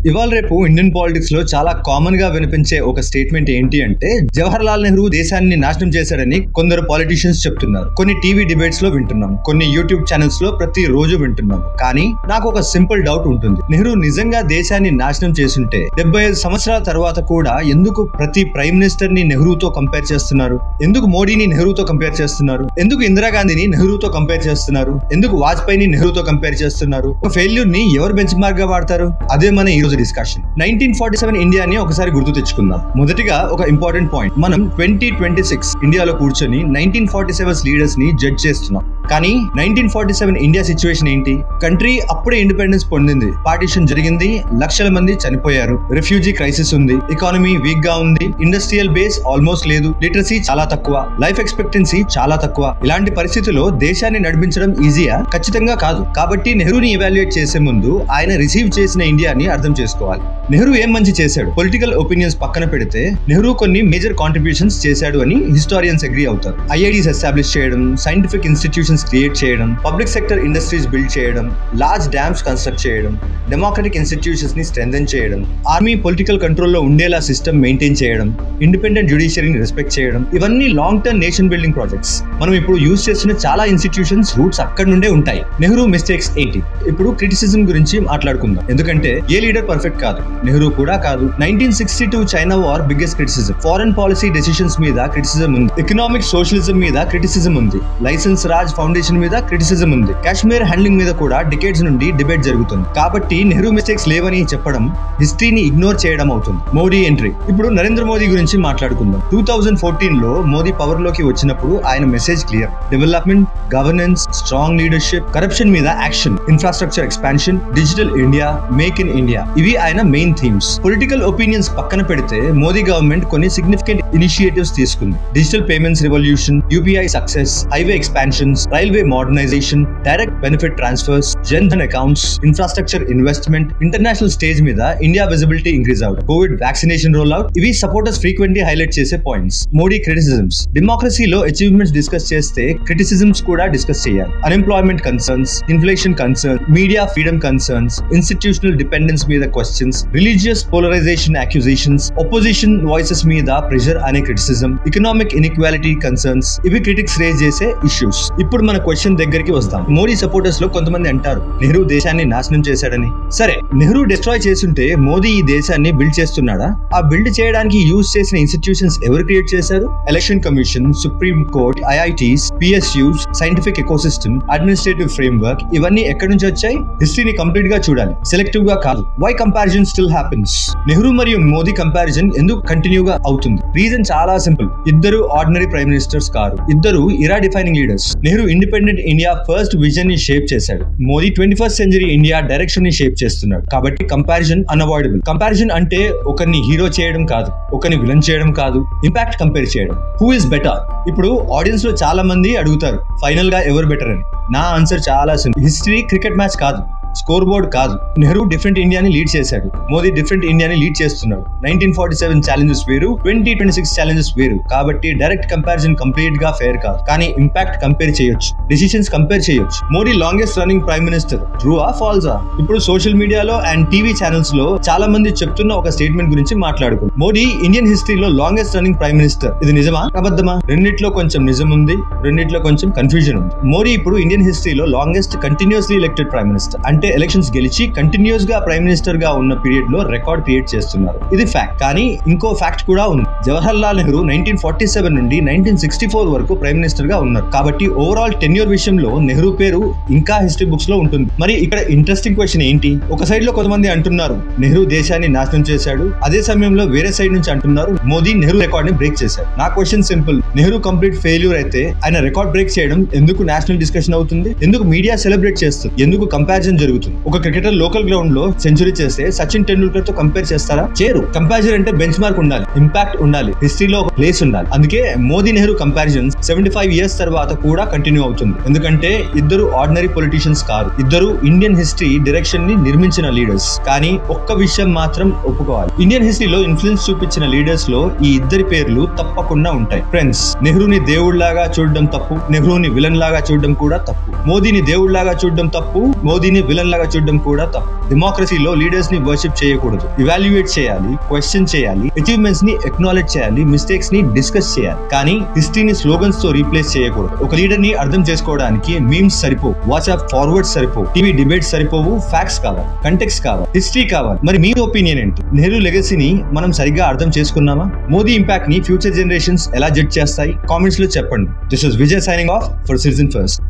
ఇవాళ రేపు Indian politics లో చాలా కామన్ గా వినిపించే ఒక స్టేట్మెంట్ ఏంటి అంటే జవహర్ లాల్ నెహ్రూ దేశాన్ని నాశనం చేశాడని కొందరు పాలిటీషియన్స్ చెప్తున్నారు. కొన్ని టీవీ డిబేట్స్ లో వింటున్నాం, కొన్ని యూట్యూబ్ ఛానల్స్ లో ప్రతి రోజు వింటున్నాం. కానీ నాకు ఒక సింపుల్ డౌట్ ఉంటుంది. నెహ్రూ నిజంగా దేశాన్ని నాశనం చేసుంటే 75 సంవత్సరాల తర్వాత కూడా ఎందుకు ప్రతి ప్రైమ్ మినిస్టర్ ని నెహ్రూతో కంపేర్ చేస్తున్నారు? ఎందుకు మోడీని నెహ్రూతో కంపేర్ చేస్తున్నారు? ఎందుకు ఇందిరాగాంధీని నెహ్రూతో కంపేర్ చేస్తున్నారు? ఎందుకు వాజ్పేయిని నెహ్రూతో కంపేర్ చేస్తున్నారు? ఒక ఫెయిల్యూర్ ని ఎవరు బెంచ్ మార్క్ గా వాడతారు? అదే మన ఈ రోజు డిస్కషన్. 1947 ఇండియాని ఒకసారి గుర్తు తెచ్చుకుందాం. మొదటిగా ఒక ఇంపార్టెంట్ పాయింట్, మనం 2026 ఇండియాలో కూర్చొని 1947 లీడర్స్ ని జడ్జ్ చేస్తున్నాం. కానీ 1947 ఇండియా సిచ్యువేషన్ ఏంటి? కంట్రీ అప్పుడే ఇండిపెండెన్స్ పొందింది, పార్టీషన్ జరిగింది, లక్షల మంది చనిపోయారు, రిఫ్యూజీ క్రైసిస్ ఉంది, ఎకానమీ వీక్ గా ఉంది, ఇండస్ట్రియల్ బేస్ ఆల్మోస్ట్ లేదు, లిటరసీ చాలా తక్కువ, లైఫ్ ఎక్స్పెక్టెన్సీ చాలా తక్కువ. ఇలాంటి పరిస్థితుల్లో దేశాన్ని నడిపించడం ఈజీయా? ఖచ్చితంగా కాదు. కాబట్టి నెహ్రూని ఎవాల్యుయేట్ చేసే ముందు ఆయన రిసీవ్ చేసిన ఇండియాని అర్థం చేసుకోవాలి. నెహ్రూ ఏం మంచి చేశాడు? పొలిటికల్ ఒపీనియన్స్ పక్కన పెడితే నెహ్రూ కొన్ని మేజర్ కాంట్రిబ్యూషన్స్ చేశాడు అని హిస్టారియన్స్ అగ్రీ అవుతారు. ఐఐటీస్ ఎస్టాబ్లిష్ చేయడం, సైంటిఫిక్ ఇన్స్టిట్యూషన్స్ క్రియేట్ చేయడం, పబ్లిక్ సెక్టర్ ఇండస్ట్రీస్ బిల్డ్ చేయడం, లార్జ్ డ్యామ్స్ కన్స్ట్రక్ట్ చేయడం, డెమోక్రటిక్ ఇన్స్టిట్యూషన్స్ ని స్ట్రెంథెన్ చేయడం, ఆర్మీ పొలిటికల్ కంట్రోల్ లో ఉండేలా సిస్టమ్ మెయింటైన్ చేయడం, ఇండిపెండెంట్ జ్యుడిషియరీని రెస్పెక్ట్ చేయడం, ఇవన్నీ long term nation building projects. మనం ఇప్పుడు యూజ్ చేస్తున్న చాలా ఇన్స్టిట్యూషన్స్ రూట్స్ అక్కడ నుండే ఉంటాయి. నెహ్రూ మిస్టేక్స్ ఏంటి? ఇప్పుడు క్రిటిసిజం గురించి మాట్లాడుకుందాం. ఎందుకంటే ఏ లీడర్ పర్ఫెక్ట్ కాదు, నెహ్రూ కూడా కాదు. 1962 China war biggest criticism. Foreign policy decisions మీద క్రిటిసిజం ఉంది, ఎకనామిక్ సోషలిజం మీద క్రిటిసిజం ఉంది, లైసెన్స్ రాజ్ ఫౌండేషన్ మీద క్రిటిసిజం ఉంది, కాశ్మీర్ హ్యాండ్లింగ్ మీద కూడా డికేడ్స్ నుండి డిబేట్ జరుగుతుంది. కాబట్టి నెహ్రూ మిస్టేక్స్ లేవని చెప్పడం హిస్టరీని ఇగ్నోర్ చేయడం అవుతుంది. మోడీ ఎంట్రీ. ఇప్పుడు నరేంద్ర మోదీ గురించి మాట్లాడుకుందాం. 2014 లో మోదీ పవర్ లోకి వచ్చినప్పుడు ఆయన message clear: development, governance, strong leadership, corruption మీద action, infrastructure expansion, digital India, make in India. ఇవి ఆయన మెయిన్ థీమ్స్. పొలిటికల్ ఒపీనియన్స్ పక్కన పెడితే మోదీ గవర్నమెంట్ కొన్ని సిగ్నిఫికెంట్ ఇనిషియేటివ్స్ తీసుకుంది. Digital payments revolution, UPI success, highway expansions, railway modernisation, direct benefit transfers, Jan Dhan accounts, infrastructure investment, international stage మీద India visibility increase అవడం, covid vaccination roll out. ఇవి supporters frequently highlight చేసే points. Modi criticisms. డెమోక్రసీలో achievements discuss చేస్తే criticisms కూడా discuss చేయాలి. Unemployment concerns, inflation concern, media freedom concerns, institutional dependence మీద questions, religious polarisation accusations, opposition voices మీద pressure అనే క్రిటిసిజం, ఎకనామిక్ ఇన్ఈక్వాలిటీ కన్సర్న్స్. ఇవి క్రిటిక్స్ రేజ్ చేసే ఇష్యూస్. ఇప్పుడు మన క్వశ్చన్ దగ్గరికి వస్తాం. మోడీ సపోర్టర్స్ లో కొంతమంది అంటారు నెహ్రూ దేశాన్ని నాశనం చేశాడని. సరే, నెహ్రూ డిస్ట్రాయ్ చేస్తుంటే మోదీ ఈ దేశాన్ని బిల్డ్ చేస్తున్నాడా? ఆ బిల్డ్ చేయడానికి యూజ్ చేసిన ఇన్స్టిట్యూషన్స్ ఎవరు క్రియేట్ చేశారు? Election commission, supreme court, IITs, PSUs, scientific ecosystem, administrative framework. ఇవన్నీ ఎక్కడి నుంచి వచ్చాయి? హిస్టరీని కంప్లీట్ గా చూడాలి, సెలెక్టివ్ గా కాదు. Why comparison still happens? Nehru మరియు మోదీ కంపారిజన్ ఎందుకు కంటిన్యూగా అవుతుంది? రీజన్ చాలా సింపుల్. ఇద్దరు ఆర్డినరీ ప్రైమ్ మినిస్టర్స్ కారు, ఇద్దరు era defining leaders. Nehru independent India first vision ని షేప్ చేశాడు, Modi 21st century India direction ని షేప్ చేస్తున్నాడు. కాబట్టి కంపారిజన్ అన్అవాయిడబుల్. కంపారిజన్ అంటే ఒకరిని హీరో చేయడం కాదు, ఒకరిని విలన్ చేయడం కాదు, ఇంపాక్ట్ కంపేర్ చేయడం. Who is better? ఇప్పుడు ఆడియన్స్ లో చాలా మంది అడుగుతారు ఫైనల్ గా ఎవరు బెటర్ అని. నా ఆన్సర్ చాలా సింపుల్. హిస్టరీ క్రికెట్ మ్యాచ్ కాదు, స్కోర్ బోర్డ్ కాదు. నెహ్రూ డిఫరెంట్ ఇండియాని లీడ్ చేశాడు, మోదీ డిఫరెంట్ ఇండియాని లీడ్ చేస్తున్నాడు. 1947 ఛాలెంజెస్ వేరు, 2026 ఛాలెంజెస్ వేరు. కాబట్టి డైరెక్ట్ కంపారిజన్ కంప్లీట్ గా ఫేర్ కాదు. కానీ ఇంపాక్ట్ కంపేర్ చేయొచ్చు, డిసిషన్స్ కంపేర్ చేయొచ్చు. Modi longest running prime minister. ట్రూఆ ఫాల్సా? ఇప్పుడు సోషల్ మీడియాలో అండ్ టీవీ ఛానల్స్ లో చాలా మంది చెప్తున్న ఒక స్టేట్మెంట్ గురించి మాట్లాడుకుంటాం. మోడీ ఇండియన్ హిస్టరీలో లాంగెస్ట్ రన్నింగ్ ప్రైమ్ మినిస్టర్. ఇది నిజమా అబద్ధమా? రెండిట్లో కొంచెం నిజం ఉంది, రెండిట్లో కొంచెం కన్ఫ్యూజన్ ఉంది. మోడీ ఇప్పుడు ఇండియన్ హిస్టరీలో longest continuously elected prime minister. అంటే ఎలక్షన్స్ గెలిచి కంటిన్యూస్ గా ప్రైమ్ మినిస్టర్ గా ఉన్న పీరియడ్ లో రికార్డ్ క్రియేట్ చేస్తున్నారు. ఇది ఫ్యాక్ట్. కానీ ఇంకో ఫ్యాక్ట్ కూడా ఉంది. జవహర్ లాల్ నెహ్రూ 1947 నుండి 1964 వరకు ప్రైమ్ మినిస్టర్ గా ఉన్నారు. కాబట్టి ఓవరాల్ టెన్యూర్ విషయంలో నెహ్రూ పేరు ఇంకా హిస్టరీ బుక్స్ లో ఉంటుంది. మరి ఇక్కడ ఇంట్రెస్టింగ్ క్వశ్చన్ ఏంటి? ఒక సైడ్ లో కొంతమంది అంటున్నారు నెహ్రూ దేశాన్ని నాశనం చేశాడు, అదే సమయంలో వేరే సైడ్ నుంచి అంటున్నారు మోదీ నెహ్రూ రికార్డ్ ని బ్రేక్ చేశాడు. నా question simple. Nehru complete failure అయితే ఆయన రికార్డ్ బ్రేక్ చేయడం ఎందుకు నేషనల్ డిస్కషన్ అవుతుంది? ఎందుకు మీడియా సెలబ్రేట్ చేస్తుంది? ఎందుకు కంపారిజన్ జరుగుతుంది? ఒక క్రికెటర్ లోకల్ గ్రౌండ్ లో సెంచరీ చేస్తే సచిన్ టెండూల్కర్ తో కంపేర్ చేస్తారా? చేయరు. కంపారిజన్ అంటే బెంచ్ మార్క్ ఉండాలి, ఇంపాక్ట్ ఉండాలి, హిస్టరీలో ఒక ప్లేస్ ఉండాలి. అందుకే మోదీ నెహ్రూ కంపారిజన్ 75 ఇయర్స్ తర్వాత కూడా కంటిన్యూ అవుతుంది. ఎందుకంటే ఇద్దరు ఆర్డినరీ పొలిటీషియన్స్ కాదు, ఇద్దరు ఇండియన్ హిస్టరీ డైరెక్షన్ ని నిర్మించిన లీడర్స్. కానీ ఒక్క విషయం మాత్రం ఒప్పుకోవాలి, ఇండియన్ హిస్టరీలో ఇన్ఫ్లుయెన్స్ చూపించిన లీడర్స్ లో ఈ ఇద్దరి పేర్లు తప్పకుండా ఉంటాయి. ఫ్రెండ్స్, నెహ్రూని దేవుళ్లాగా చూడడం తప్పు, నెహ్రూని విలన్ లాగా చూడడం కూడా తప్పు. మోదీని దేవుళ్లాగా చూడడం తప్పు, మోదీని విలన్ విలన్ లాగా చూడడం కూడా తప్పు. డెమోక్రసీలో లీడర్స్ ని వర్షిప్ చేయకూడదు, ఇవాల్యుయేట్ చేయాలి, క్వశ్చన్ చేయాలి, అచీవ్మెంట్స్ ని ఎక్నాలెడ్జ్ చేయాలి, మిస్టేక్స్ ని డిస్కస్ చేయాలి. కానీ హిస్టరీని స్లోగన్స్ తో రీప్లేస్ చేయకూడదు. ఒక లీడర్ ని అర్థం చేసుకోవడానికి మీమ్స్ సరిపోవు, వాట్సాప్ ఫార్వర్డ్ సరిపోవు, టీవీ డిబేట్స్ సరిపోవు, ఫ్యాక్ట్స్ కావాలి, కంటెక్స్ట్ కావాలి, హిస్టరీ కావాలి. మరి మీ ఒపీనియన్ ఏంటి? నెహ్రూ లెగసీని మనం సరిగ్గా అర్థం చేసుకున్నామా? మోదీ ఇంపాక్ట్ ని ఫ్యూచర్ జనరేషన్స్ ఎలా జడ్జ్ చేస్తాయి? కామెంట్స్ లో చెప్పండి. This is Vijay signing off for citizen first.